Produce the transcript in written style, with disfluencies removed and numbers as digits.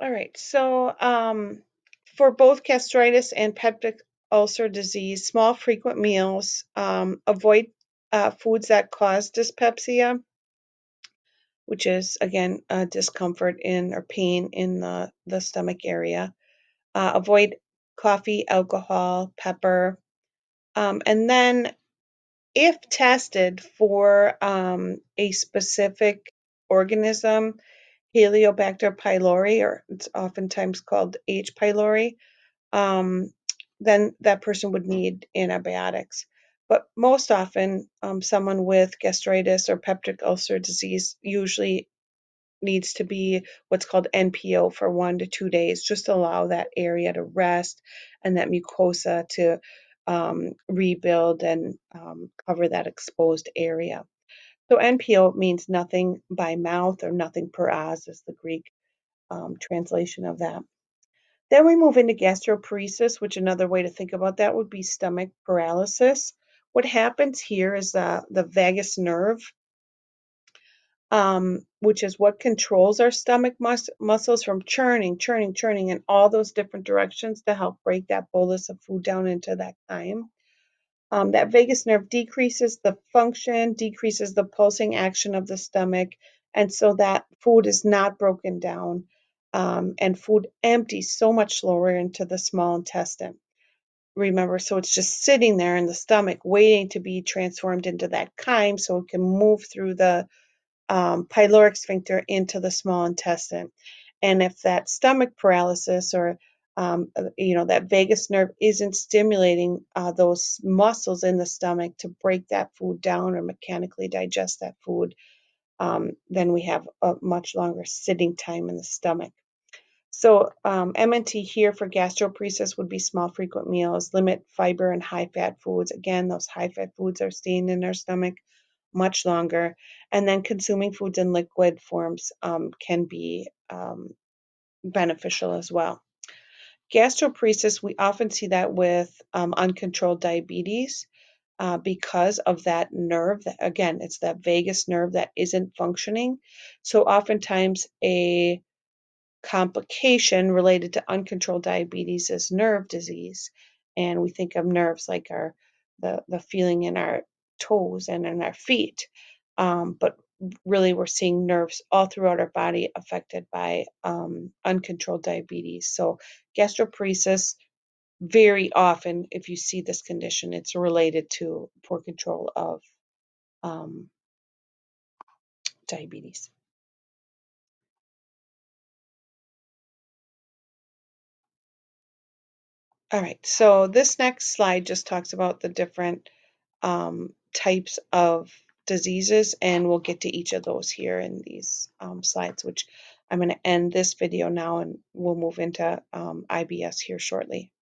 All right, so for both gastritis and peptic ulcer disease, small frequent meals, avoid foods that cause dyspepsia, which is again discomfort in or pain in the stomach area. Avoid coffee, alcohol, pepper, and then if tested for a specific organism, Heliobacter pylori, or it's oftentimes called H. pylori, um, then that person would need antibiotics. But most often, someone with gastritis or peptic ulcer disease usually needs to be what's called NPO for 1 to 2 days, just to allow that area to rest and that mucosa to rebuild and cover that exposed area. So NPO means nothing by mouth or nothing per os is the Greek translation of that. Then we move into gastroparesis, which another way to think about that would be stomach paralysis. What happens here is the vagus nerve, which is what controls our stomach muscles from churning in all those different directions to help break that bolus of food down into that chyme. That vagus nerve decreases the function, decreases the pulsing action of the stomach, and so that food is not broken down, and food empties so much slower into the small intestine. Remember, so it's just sitting there in the stomach waiting to be transformed into that chyme so it can move through the pyloric sphincter into the small intestine. And if that stomach paralysis or that vagus nerve isn't stimulating those muscles in the stomach to break that food down or mechanically digest that food, then we have a much longer sitting time in the stomach. So MNT here for gastroparesis would be small frequent meals, limit fiber and high-fat foods. Again, those high-fat foods are staying in our stomach much longer. And then consuming foods in liquid forms can be beneficial as well. Gastroparesis, we often see that with uncontrolled diabetes because of that nerve. Again, it's that vagus nerve that isn't functioning. So oftentimes a complication related to uncontrolled diabetes is nerve disease. And we think of nerves like the feeling in our toes and in our feet. But really, we're seeing nerves all throughout our body affected by uncontrolled diabetes. So gastroparesis, very often, if you see this condition, it's related to poor control of um, diabetes. All right, so this next slide just talks about the different types of diseases, and we'll get to each of those here in these slides, which I'm going to end this video now, and we'll move into IBS here shortly.